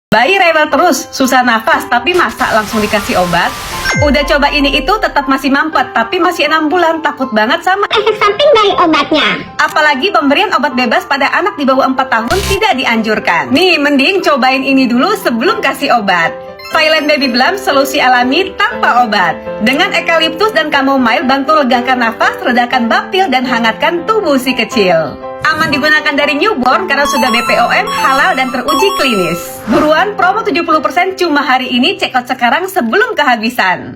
Bayi rewel terus, susah nafas, tapi masa langsung dikasih obat? Udah coba ini itu tetap masih mampet, tapi masih 6 bulan, takut banget sama efek samping dari obatnya. apalagi pemberian obat bebas pada anak di bawah 4 tahun tidak dianjurkan. Nih, mending cobain ini dulu sebelum kasih obat. Silent Baby Balm, solusi alami tanpa obat. Dengan eukaliptus dan chamomile bantu legakan nafas, redakan bapil, dan hangatkan tubuh si kecil. Aman digunakan dari newborn karena sudah BPOM, halal, dan teruji klinis. Buruan, promo 70% cuma hari ini, cek out sekarang sebelum kehabisan.